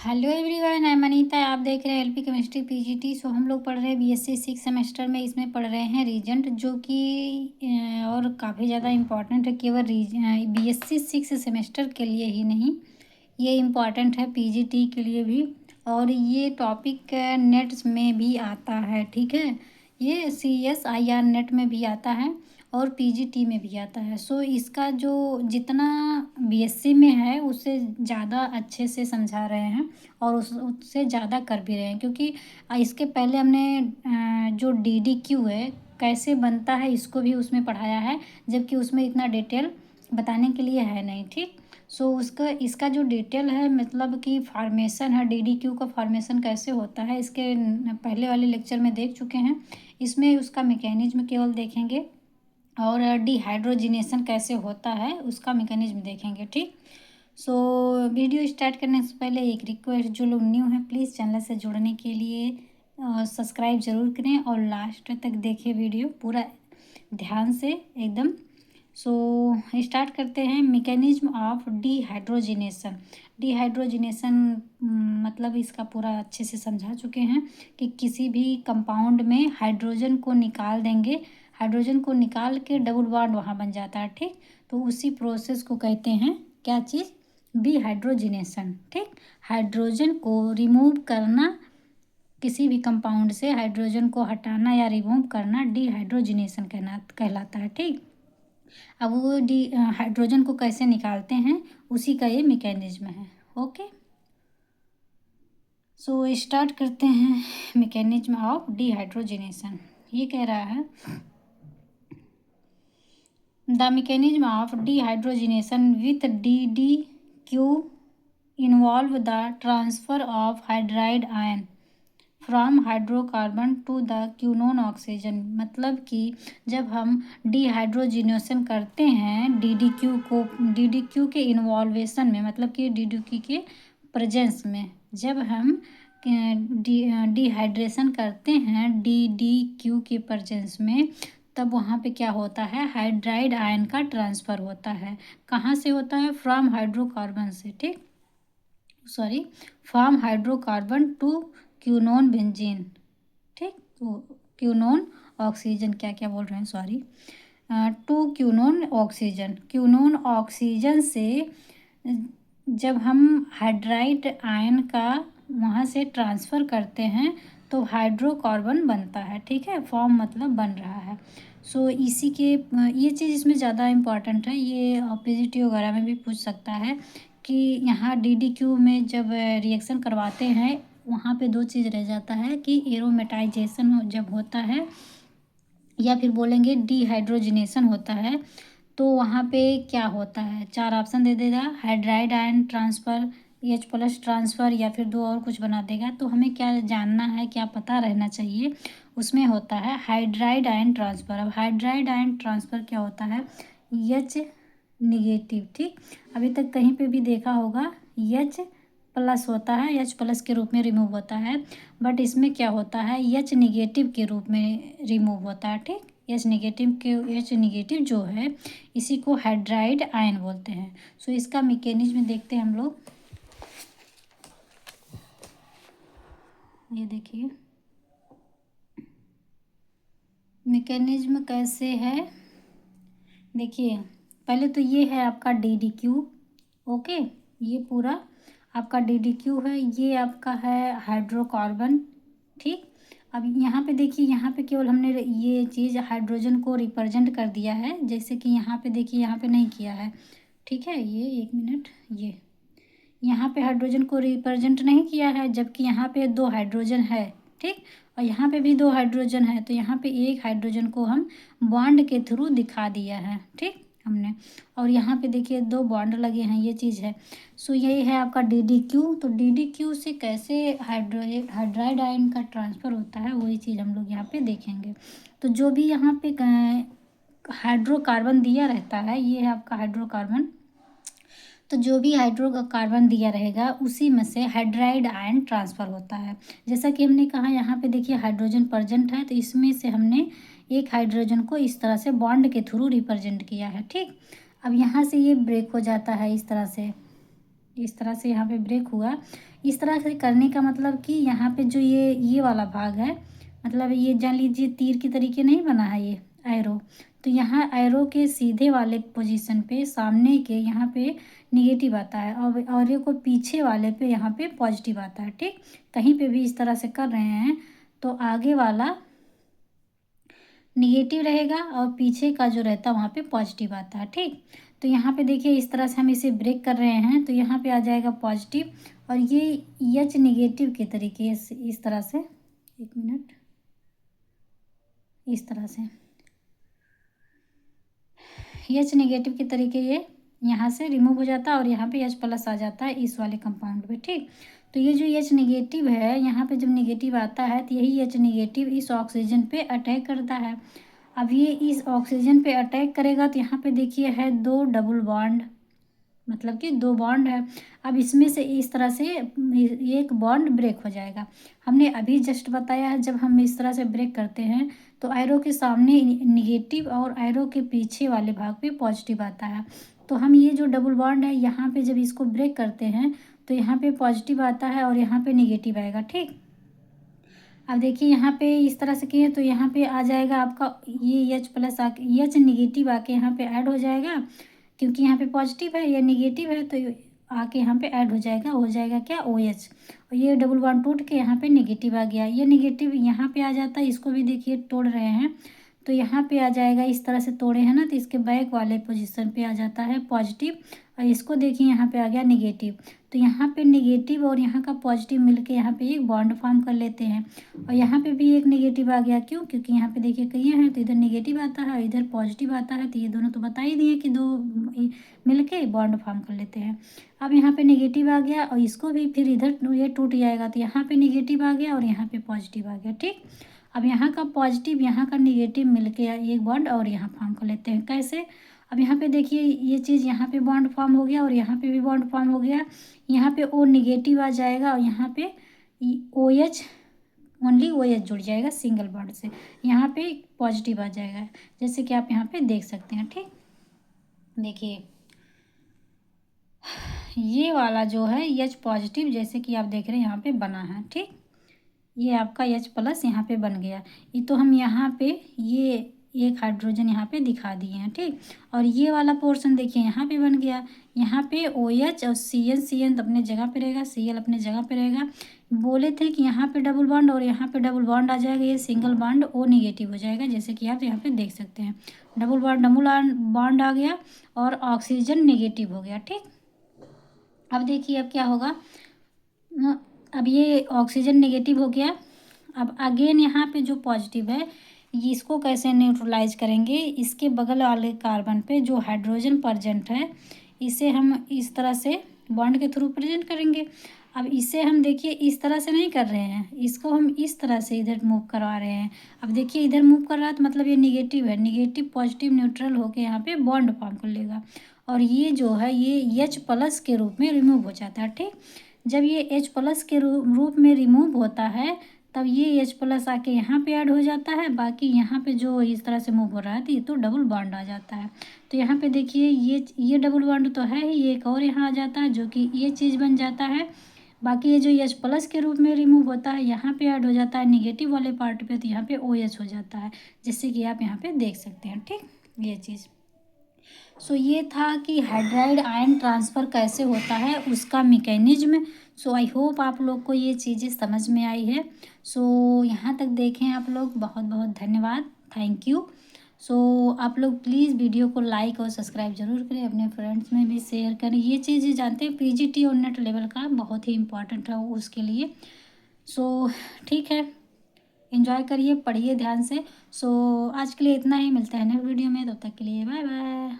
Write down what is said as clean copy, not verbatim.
Hello everyone, मैं मनीता। आप देख रहे हैं एलपी केमिस्ट्री पीजीटी। सो हम लोग पढ़ रहे हैं बीएससी 6 सेमेस्टर में। इसमें पढ़ रहे हैं रीजेंट, जो कि और काफ़ी ज़्यादा इम्पॉर्टेंट है। केवल बीएससी 6 सेमेस्टर के लिए ही नहीं, ये इम्पॉर्टेंट है पीजीटी के लिए भी। और ये टॉपिक नेट्स में भी आता है, ठीक है। ये CSIR नेट में भी आता है और पीजीटी में भी आता है। सो इसका जो जितना बीएससी में है उससे ज़्यादा अच्छे से समझा रहे हैं और उससे ज़्यादा कर भी रहे हैं, क्योंकि इसके पहले हमने जो DDQ है कैसे बनता है इसको भी उसमें पढ़ाया है, जबकि उसमें इतना डिटेल बताने के लिए है नहीं, ठीक। सो उसका इसका जो डिटेल है, मतलब कि फॉर्मेशन है, DDQ का फॉर्मेशन कैसे होता है, इसके पहले वाले लेक्चर में देख चुके हैं। इसमें उसका मैकेनिज्म केवल देखेंगे और डिहाइड्रोजिनेशन कैसे होता है उसका मैकेनिज्म देखेंगे, ठीक। सो वीडियो स्टार्ट करने से पहले एक रिक्वेस्ट, जो लोग न्यू हैं प्लीज़ चैनल से जुड़ने के लिए सब्सक्राइब ज़रूर करें और लास्ट तक देखें वीडियो पूरा ध्यान से एकदम। सो स्टार्ट करते हैं। Mechanism of dehydrogenation. डिहाइड्रोजिनेशन मतलब इसका पूरा अच्छे से समझा चुके हैं कि किसी भी कंपाउंड में हाइड्रोजन को निकाल देंगे, हाइड्रोजन को निकाल के डबल बॉन्ड वहाँ बन जाता है, ठीक। तो उसी प्रोसेस को कहते हैं क्या चीज़, डिहाइड्रोजिनेशन, ठीक। हाइड्रोजन को रिमूव करना, किसी भी कंपाउंड से हाइड्रोजन को हटाना या रिमूव करना डिहाइड्रोजिनेशन कहलाता है, ठीक। अब वो हाइड्रोजन को कैसे निकालते हैं उसी का ये मैकेनिज्म है, ओके। सो स्टार्ट करते हैं मैकेनिज्म ऑफ डिहाइड्रोजिनेशन। ये कह रहा है the mechanism of dehydrogenation with DDQ involve the transfer of hydride ion from hydrocarbon to the quinone oxygen. मतलब कि जब हम डिहाइड्रोजिनेशन करते हैं DDQ के इन्वॉल्वेशन में, मतलब कि DDQ के प्रेजेंस में, जब हम डिहाइड्रेशन करते हैं DDQ के प्रेजेंस में, तब वहाँ पे क्या होता है, हाइड्राइड आयन का ट्रांसफ़र होता है। कहाँ से होता है, फ्रॉम हाइड्रोकार्बन से, ठीक, sorry, from hydrocarbon to quinone benzene, ठीक। तो क्यूनोन ऑक्सीजन, क्या क्या बोल रहे हैं, सॉरी, टू क्यूनोन ऑक्सीजन से जब हम हाइड्राइड आयन का वहाँ से ट्रांसफ़र करते हैं तो हाइड्रोकार्बन बनता है, ठीक है। फॉर्म मतलब बन रहा है। सो इसी के ये चीज़ इसमें ज़्यादा इम्पॉर्टेंट है। ये पीजीटी वगैरह में भी पूछ सकता है कि यहाँ DDQ में जब रिएक्शन करवाते हैं वहाँ पे दो चीज़ रह जाता है कि एरोमेटाइजेशन जब होता है या फिर बोलेंगे डिहाइड्रोजिनेशन होता है, तो वहाँ पे क्या होता है, चार ऑप्शन दे देगा, hydride ion transfer, H+ transfer, या फिर दो और कुछ बना देगा। तो हमें क्या जानना है, क्या पता रहना चाहिए, उसमें होता है हाइड्राइड आयन ट्रांसफ़र। अब हाइड्राइड आयन ट्रांसफ़र क्या होता है, H-, ठीक। अभी तक कहीं पे भी देखा होगा H+ होता है, H+ के रूप में रिमूव होता है, बट इसमें क्या होता है, H- के रूप में रिमूव होता है, ठीक। H- जो है इसी को हाइड्राइड आयन बोलते हैं। सो इसका मैकेनिज्म देखते हैं हम लोग। ये देखिए मैकेनिज्म कैसे है, देखिए पहले तो ये है आपका DDQ, ओके। ये पूरा आपका DDQ है, ये आपका है हाइड्रोकार्बन, ठीक। अब यहाँ पे देखिए, यहाँ पे केवल हमने ये चीज़ हाइड्रोजन को रिप्रेजेंट कर दिया है, जैसे कि यहाँ पे देखिए, यहाँ पे नहीं किया है, ठीक है। ये एक मिनट, ये यहाँ पे हाइड्रोजन को रिप्रेजेंट नहीं किया है, जबकि यहाँ पे दो हाइड्रोजन है, ठीक। और यहाँ पे भी दो हाइड्रोजन है, तो यहाँ पे एक हाइड्रोजन को हम बॉन्ड के थ्रू दिखा दिया है, ठीक हमने। और यहाँ पे देखिए दो बॉन्ड लगे हैं, ये चीज़ है। सो यही है आपका DDQ। तो DDQ से कैसे हाइड्राइड आयन का ट्रांसफ़र होता है, वही चीज़ हम लोग यहाँ पे देखेंगे। तो जो भी यहाँ पे हाइड्रोकार्बन दिया रहता है, ये है आपका हाइड्रोकार्बन। तो जो भी हाइड्रोकार्बन दिया रहेगा उसी में से हाइड्राइड आयन ट्रांसफ़र होता है। जैसा कि हमने कहा, यहाँ पे देखिए हाइड्रोजन प्रेजेंट है, तो इसमें से हमने एक हाइड्रोजन को इस तरह से बॉन्ड के थ्रू रिप्रेजेंट किया है, ठीक। अब यहाँ से ये ब्रेक हो जाता है, इस तरह से यहाँ पे ब्रेक हुआ। इस तरह से करने का मतलब कि यहाँ पे जो ये वाला भाग है, मतलब ये जान लीजिए तीर की तरीके नहीं बना है ये एरो, तो यहाँ एरो के सीधे वाले पोजीशन पे सामने के यहाँ पे निगेटिव आता है और ये को पीछे वाले पे यहाँ पे पॉजिटिव आता है। ठीक, कहीं पे भी इस तरह से कर रहे हैं तो आगे वाला निगेटिव रहेगा और पीछे का जो रहता है वहाँ पे पॉजिटिव आता है। ठीक, तो यहाँ पे देखिए इस तरह से हम इसे ब्रेक कर रहे हैं तो यहाँ पे आ जाएगा पॉजिटिव और ये एच निगेटिव के तरीके इस तरह से, एक मिनट, इस तरह से एच निगेटिव के तरीके ये यहाँ से रिमूव हो जाता है और यहाँ पे एच प्लस आ जाता है इस वाले कंपाउंड पे। ठीक, तो ये जो एच निगेटिव है यहाँ पे जब निगेटिव आता है तो यही एच निगेटिव इस ऑक्सीजन पे अटैक करता है। अब ये इस ऑक्सीजन पे अटैक करेगा तो यहाँ पे देखिए है 2 डबल बॉन्ड, मतलब कि 2 बॉन्ड है। अब इसमें से इस तरह से एक बॉन्ड ब्रेक हो जाएगा। हमने अभी जस्ट बताया है जब हम इस तरह से ब्रेक करते हैं तो एरो के सामने निगेटिव और एरो के पीछे वाले भाग पे पॉजिटिव आता है। तो हम ये जो डबल बॉन्ड है यहाँ पे जब इसको ब्रेक करते हैं तो यहाँ पे पॉजिटिव आता है और यहाँ पे निगेटिव आएगा। ठीक, अब देखिए यहाँ पे इस तरह से किए तो यहाँ पे आ जाएगा आपका ये एच प्लस आके एच निगेटिव आके यहाँ पे ऐड हो जाएगा, क्योंकि यहाँ पे पॉजिटिव है या निगेटिव है तो आके यहाँ पे ऐड हो जाएगा क्या, ओ एच, और ये डबल बॉन्ड टूट के यहाँ पे निगेटिव आ गया। ये निगेटिव यहाँ पे आ जाता है, इसको भी देखिए तोड़ रहे हैं तो यहाँ पे आ जाएगा, इस तरह से तोड़े हैं ना तो इसके बैक वाले पोजीशन पे आ जाता है पॉजिटिव और इसको देखिए यहाँ पे आ गया निगेटिव। तो यहाँ पे निगेटिव और यहाँ का पॉजिटिव मिलके यहाँ पे एक बॉन्ड फॉर्म कर लेते हैं और यहाँ पे भी एक निगेटिव आ गया। क्यों, क्योंकि यहाँ पे देखिए कई हैं तो इधर निगेटिव आता है और इधर पॉजिटिव आता है, तो ये दोनों तो बता ही दिए कि दो मिलके बॉन्ड फॉर्म कर लेते हैं। अब यहाँ पे निगेटिव आ गया और इसको भी फिर इधर ये टूट जाएगा तो यहाँ पे निगेटिव आ गया और यहाँ पे पॉजिटिव आ गया। ठीक, अब यहाँ का पॉजिटिव यहाँ का निगेटिव मिलके एक बॉन्ड और यहाँ फॉर्म कर लेते हैं। कैसे, अब यहाँ पे देखिए ये चीज़ यहाँ पे बॉन्ड फॉर्म हो गया और यहाँ पे भी बॉन्ड फॉर्म हो गया। यहाँ पे ओ निगेटिव आ जाएगा और यहाँ पे O H, only O H जुड़ जाएगा सिंगल बॉन्ड से, यहाँ पे पॉजिटिव आ जाएगा जैसे कि आप यहाँ पे देख सकते हैं। ठीक, देखिए ये वाला जो है एच पॉजिटिव जैसे कि आप देख रहे हैं यहाँ पे बना है। ठीक, ये आपका एच प्लस यहाँ पे बन गया। ये तो हम यहाँ पे ये एक हाइड्रोजन यहाँ पे दिखा दिए हैं। ठीक, और ये वाला पोर्शन देखिए यहाँ पे बन गया। यहाँ पे ओ एच और सी एन अपने जगह पे रहेगा, सी एल अपने जगह पे रहेगा। बोले थे कि यहाँ पे डबल बॉन्ड और यहाँ पे डबल बॉन्ड आ जाएगा, ये सिंगल बॉन्ड ओ निगेटिव हो जाएगा जैसे कि आप यहाँ पे देख सकते हैं। डबल बॉन्ड आ गया और ऑक्सीजन निगेटिव हो गया। ठीक, अब देखिए अब क्या होगा, अब ये ऑक्सीजन नेगेटिव हो गया। अब अगेन यहाँ पे जो पॉजिटिव है ये इसको कैसे न्यूट्रलाइज करेंगे, इसके बगल वाले कार्बन पे जो हाइड्रोजन प्रेजेंट है इसे हम इस तरह से बॉन्ड के थ्रू प्रेजेंट करेंगे। अब इसे हम देखिए इस तरह से नहीं कर रहे हैं, इसको हम इस तरह से इधर मूव करवा रहे हैं। अब देखिए इधर मूव कर रहा है तो मतलब ये निगेटिव है, निगेटिव पॉजिटिव न्यूट्रल होके यहाँ पे बॉन्ड फॉर्म कर लेगा और ये जो है ये एच प्लस के रूप में रिमूव हो जाता है। ठीक, जब ये एच प्लस के रूप में रिमूव होता है तब ये एच प्लस आके यहाँ पे ऐड हो जाता है, बाकी यहाँ पे जो इस तरह से मूव हो रहा है तो ये तो डबल बॉन्ड आ जाता है। तो यहाँ पे देखिए ये डबल बॉन्ड तो है ही, एक और यहाँ आ जाता है जो कि ये चीज़ बन जाता है। बाकी ये जो एच प्लस के रूप में रिमूव होता है यहाँ पे ऐड हो जाता है निगेटिव वाले पार्ट पे, तो यहाँ पे ओ एच हो जाता है जैसे कि आप यहाँ पे देख सकते हैं। ठीक, ये चीज़। सो ये था कि हाइड्राइड आयन ट्रांसफ़र कैसे होता है उसका मैकेनिज्म। सो आई होप आप लोग को ये चीज़ें समझ में आई है। सो यहाँ तक देखें आप लोग, बहुत बहुत धन्यवाद, थैंक यू। सो आप लोग प्लीज़ वीडियो को लाइक और सब्सक्राइब ज़रूर करें, अपने फ्रेंड्स में भी शेयर करें। ये चीज़ें जानते हैं पीजीटी और नेट लेवल का बहुत ही इम्पोर्टेंट है उसके लिए। सो ठीक है, एंजॉय करिए, पढ़िए ध्यान से। सो आज के लिए इतना ही, मिलता है नेक्स्ट वीडियो में, तब तक के लिए बाय बाय।